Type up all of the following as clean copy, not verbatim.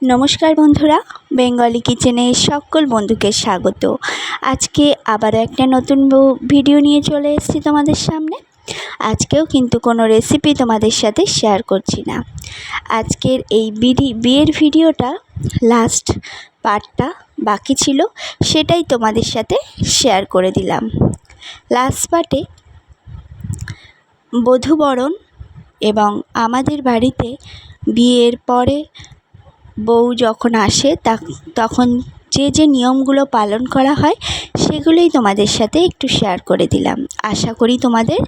নমস্কার বন্ধুরা, বেঙ্গলি কিচেনে সকল বন্ধুকে স্বাগত। আজকে আবারও একটা নতুন ভিডিও নিয়ে চলে এসেছি তোমাদের সামনে। আজকেও কিন্তু কোনো রেসিপি তোমাদের সাথে শেয়ার করছি না। আজকের এই বিয়ের ভিডিওটা লাস্ট পার্টটা বাকি ছিল, সেটাই তোমাদের সাথে শেয়ার করে দিলাম। লাস্ট পার্টে বধূবরণ এবং আমাদের বাড়িতে বিয়ের পরে বউ যখন আসে তখন যে নিয়মগুলো পালন করা হয় সেগুলোই তোমাদের সাথে একটু শেয়ার করে দিলাম। আশা করি তোমাদের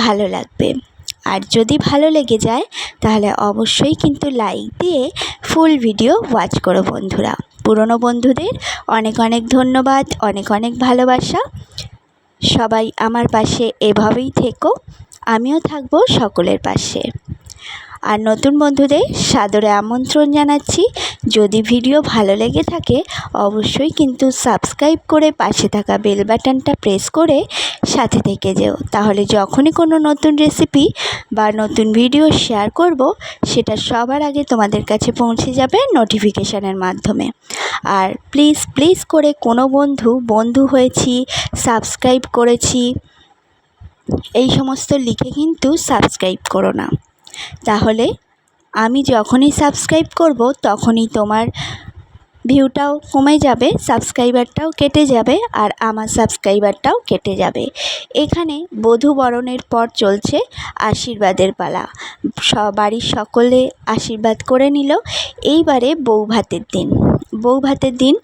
ভালো লাগবে। আর যদি ভালো লেগে যায় তাহলে অবশ্যই কিন্তু লাইক দিয়ে ফুল ভিডিও ওয়াচ করো বন্ধুরা। পুরনো বন্ধুদের অনেক অনেক ধন্যবাদ, অনেক অনেক ভালোবাসা। সবাই আমার পাশে এভাবেই থেকো, আমিও থাকবো সকলের পাশে। আর নতুন বন্ধুদের সাদরে আমন্ত্রণ জানাচ্ছি, যদি ভিডিও ভালো লেগে থাকে অবশ্যই কিন্তু সাবস্ক্রাইব করে পাশে থাকা বেল বাটনটা প্রেস করে সাথে থেকে যেও। তাহলে যখনই কোনো নতুন রেসিপি বা নতুন ভিডিও শেয়ার করব সেটা সবার আগে তোমাদের কাছে পৌঁছে যাবে নোটিফিকেশানের মাধ্যমে। আর প্লিজ করে কোনো বন্ধু হয়েছি, সাবস্ক্রাইব করেছি এই সমস্ত লিখে কিন্তু সাবস্ক্রাইব করো না। তাহলে আমি যখনই সাবস্ক্রাইব করব তখনই তোমার ভিউটাও কমে যাবে, সাবস্ক্রাইবারটাও কেটে যাবে, আর আমার সাবস্ক্রাইবারটাও কেটে যাবে। এখানে বধূবরণের পর চলছে আশীর্বাদের পালা। বাড়ির সকলে আশীর্বাদ করে নিল। এইবারে বউ ভাতের দিন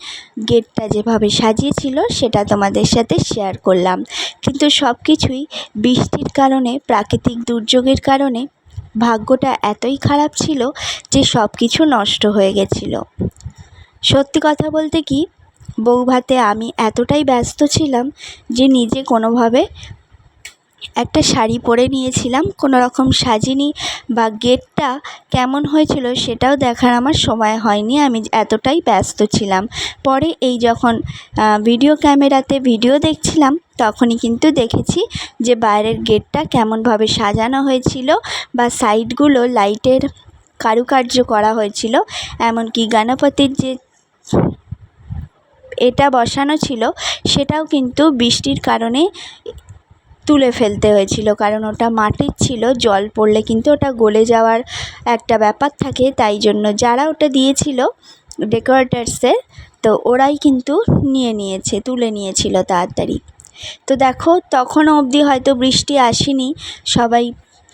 গেটটা যেভাবে সাজিয়েছিল সেটা তোমাদের সাথে শেয়ার করলাম। কিন্তু সব কিছুই বৃষ্টির কারণে, প্রাকৃতিক দুর্যোগের কারণে ভাগ্যটা এতই খারাপ ছিল যে সব কিছু নষ্ট হয়ে গেছিল। সত্যি কথা বলতে কি, বউ ভাতে আমি এতটাই ব্যস্ত ছিলাম যে নিজে কোনোভাবে একটা শাড়ি পরে নিয়েছিলাম, কোনো রকম সাজিনি, বা গেটটা কেমন হয়েছিল সেটাও দেখার আমার সময় হয়নি, আমি এতটাই ব্যস্ত ছিলাম। পরে এই যখন ভিডিও ক্যামেরাতে ভিডিও দেখছিলাম তখনই কিন্তু দেখেছি যে বাইরের গেটটা কেমনভাবে সাজানো হয়েছিল, বা সাইডগুলো লাইটের কারুকার্য করা হয়েছিল। এমনকি গণপতির যে এটা বসানো ছিল সেটাও কিন্তু বৃষ্টির কারণে তুলে ফেলতে হয়েছিল, কারণ ওটা মাটির ছিল, জল পড়লে কিন্তু ওটা গলে যাওয়ার একটা ব্যাপার থাকে। তাই জন্য যারা ওটা দিয়েছিল ডেকোরেটার্সের, তো ওরাই কিন্তু তুলে নিয়েছিল তাড়াতাড়ি। তো দেখো, তখনও অবধি হয়তো বৃষ্টি আসেনি, সবাই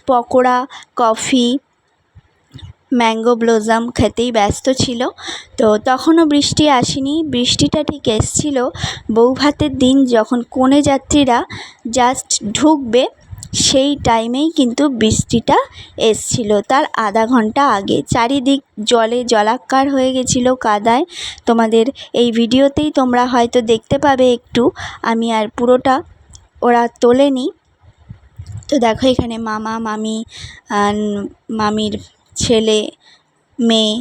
পকোড়া, কফি, ম্যাঙ্গো ব্লসম খেতেই ব্যস্ত ছিল। তো তখনও বৃষ্টি আসেনি। বৃষ্টিটা ঠিক এসেছিল বউ ভাতের দিন যখন কনে যাত্রীরা জাস্ট ঢুকবে সেই টাইমেই কিন্তু বৃষ্টিটা এসছিল, তার আধা ঘন্টা আগে। চারিদিক জলাক্কার হয়ে গেছিলো কাদায়। তোমাদের এই ভিডিওতেই তোমরা হয়তো দেখতে পাবে একটু, আমি আর পুরোটা ওরা তোলেনি। তো দেখো, এখানে মামা, মামি, মামির ছেলে, মেয়ে,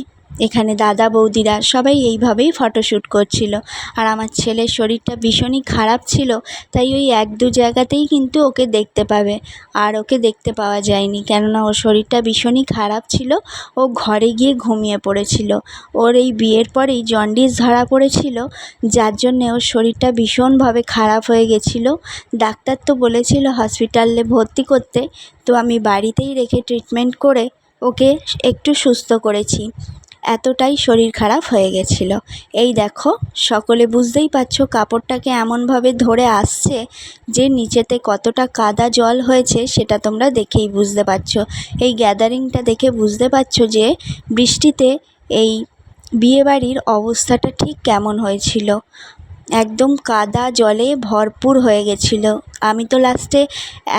এখানে দাদা বৌদিরা সবাই এইভাবেই ফটোশ্যুট করছিল। আর আমার ছেলের শরীরটা ভীষণই খারাপ ছিল, তাই ওই এক দু জায়গাতেই কিন্তু ওকে দেখতে পাবে, আর ওকে দেখতে পাওয়া যায়নি, কেননা ওর শরীরটা ভীষণই খারাপ ছিল। ও ঘরে গিয়ে ঘুমিয়ে পড়েছিল। ওর এই বিয়ের পরেই জন্ডিস ধরা পড়েছিল, যার জন্যে ওর শরীরটা ভীষণভাবে খারাপ হয়ে গেছিলো। ডাক্তার তো বলেছিল হসপিটালে ভর্তি করতে, তো আমি বাড়িতেই রেখে ট্রিটমেন্ট করে ওকে একটু সুস্থ করেছি, এতটাই শরীর খারাপ হয়ে গেছিল। এই দেখো, সকলে বুঝতেই পারছো কাপড়টাকে এমনভাবে ধরে আসছে যে নিচেতে কতটা কাদা জল হয়েছে সেটা তোমরা দেখেই বুঝতে পারছো। এই গ্যাদারিংটা দেখে বুঝতে পারছো যে বৃষ্টিতে এই বিয়েবাড়ির অবস্থাটা ঠিক কেমন হয়েছিল। একদম কাদা জলে ভরপুর হয়ে গেছিল। আমি তো লাস্টে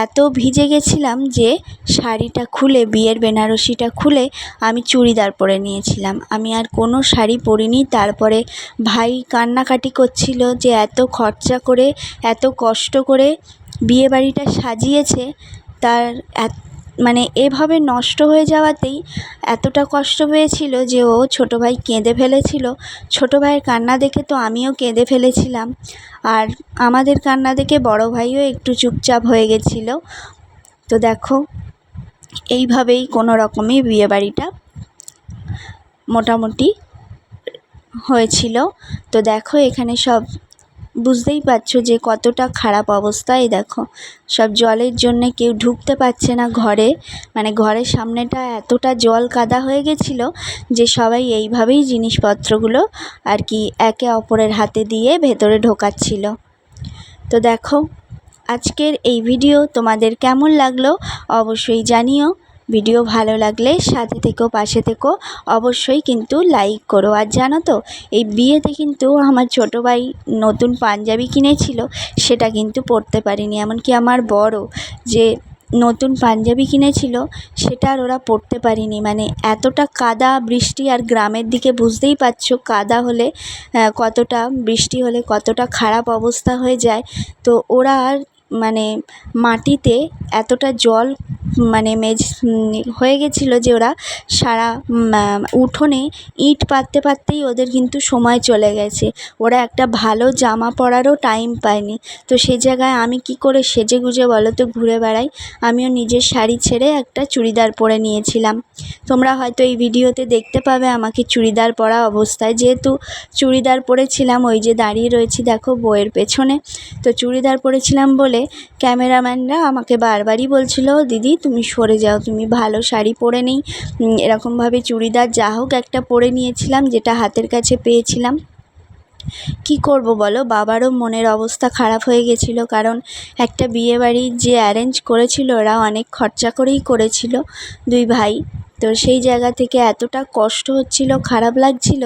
এত ভিজে গেছিলাম যে শাড়িটা খুলে, বিয়ের বেনারসিটা খুলে আমি চুড়িদার পরে নিয়েছিলাম। আমি আর কোনো শাড়ি পরিনি। তারপরে ভাই কান্নাকাটি করছিল যে এত খরচা করে, এত কষ্ট করে বিয়েবাড়িটা সাজিয়েছে, তার এভাবে নষ্ট হয়ে যাওয়াতেই এতটা কষ্ট পেয়েছিল যে ও ছোটো ভাই কেঁদে ফেলেছিল। ছোটো ভাইয়ের কান্না দেখে তো আমিও কেঁদে ফেলেছিলাম, আর আমাদের কান্না দেখে বড় ভাইও একটু চুপচাপ হয়ে গেছিলো। তো দেখো, এইভাবেই কোনো রকমে বিয়েবাড়িটা মোটামুটি হয়েছিল। তো দেখো এখানে সব বুঝতেই পারছো যে কতটা খারাপ অবস্থা। এই দেখো সব জলের জন্যে কেউ ঢুকতে পারছে না ঘরে, মানে ঘরের সামনেটা এতটা জল কাদা হয়ে গেছিলো যে সবাই এইভাবেই জিনিসপত্রগুলো আর কি একে অপরের হাতে দিয়ে ভেতরে ঢোকাচ্ছিল। তো দেখো আজকের এই ভিডিও তোমাদের কেমন লাগলো অবশ্যই জানিও। ভিডিও ভালো লাগলে সাথে থেকো, পাশে থেকো, অবশ্যই কিন্তু লাইক করো। আর জানো তো এই বিয়েতে কিন্তু আমার ছোটো ভাই নতুন পাঞ্জাবি কিনেছিল, সেটা কিন্তু পরতে পারিনি। এমনকি আমার বড় যে নতুন পাঞ্জাবি কিনেছিল সেটা আর ওরা পরতে পারিনি। মানে এতটা কাদা বৃষ্টি, আর গ্রামের দিকে বুঝতেই পারছো কাদা হলে কতটা, বৃষ্টি হলে কতটা খারাপ অবস্থা হয়ে যায়। তো ওরা আর মানে মাটিতে এতটা জল মানে হয়ে গেছিলো যে ওরা সারা উঠোনে ইট পাততে পাততেই ওদের কিন্তু সময় চলে গেছে। ওরা একটা ভালো জামা পরারও টাইম পায়নি। তো সে জায়গায় আমি কি করে সেজেগুজে বলো তো ঘুরে বেড়াই। আমিও নিজের শাড়ি ছেড়ে একটা চুড়িদার পরে নিয়েছিলাম। তোমরা হয়তো এই ভিডিওতে দেখতে পাবে আমাকে চুড়িদার পরা অবস্থায়। যেহেতু চুড়িদার পরেছিলাম, ওই যে দাঁড়িয়ে রয়েছি দেখো বইয়ের পেছনে, তো চুড়িদার পরেছিলাম বলে ক্যামেরাম্যানরা আমাকে বারবারই বলছিল, দিদি তুমি সরে যাও, তুমি ভালো শাড়ি পরে নেই। এরকমভাবে চুড়িদার যা হোক একটা পরে নিয়েছিলাম, যেটা হাতের কাছে পেয়েছিলাম। কি করব বলো, বাবারও মনের অবস্থা খারাপ হয়ে গেছিলো, কারণ একটা বিয়েবাড়ি যে অ্যারেঞ্জ করেছিল ওরা অনেক খরচা করেই করেছিল দুই ভাই। তো সেই জায়গা থেকে এতটা কষ্ট হচ্ছিল, খারাপ লাগছিল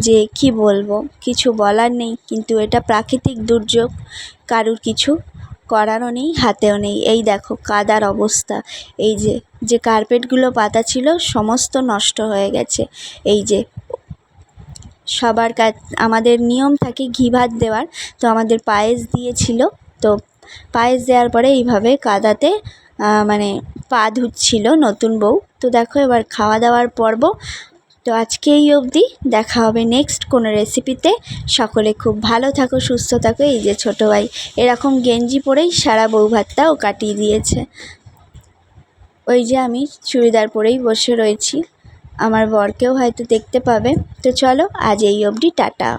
যে কি বলবো, কিছু বলার নেই। কিন্তু এটা প্রাকৃতিক দুর্যোগ, কারুর কিছু করারও নেই, হাতেও নেই। এই দেখো কাদার অবস্থা, এই যে কার্পেটগুলো পাতা ছিল সমস্ত নষ্ট হয়ে গেছে। এই যে সবার আমাদের নিয়ম থাকে ঘি ভাত দেওয়ার, তো আমাদের পায়েস দিয়েছিল। তো পায়েস দেওয়ার পরে এইভাবে কাদাতে মানে পা ধুচ্ছিল নতুন বউ। তো দেখো এবার খাওয়া দাওয়ার পর্ব। তো আজকে এই অবধি, দেখা হবে নেক্সট কোনো রেসিপিতে। সকলে খুব ভালো থাকো, সুস্থ থাকো। এই যে ছোটো ভাই এরকম গেঞ্জি পরেই সারা বউ ভাতটাও কাটিয়ে দিয়েছে। ওই যে আমি চুড়িদার পরেই বসে রয়েছি, আমার বরকেও হয়তো দেখতে পাবে। তো চলো আজ এই অবধি, টাটা।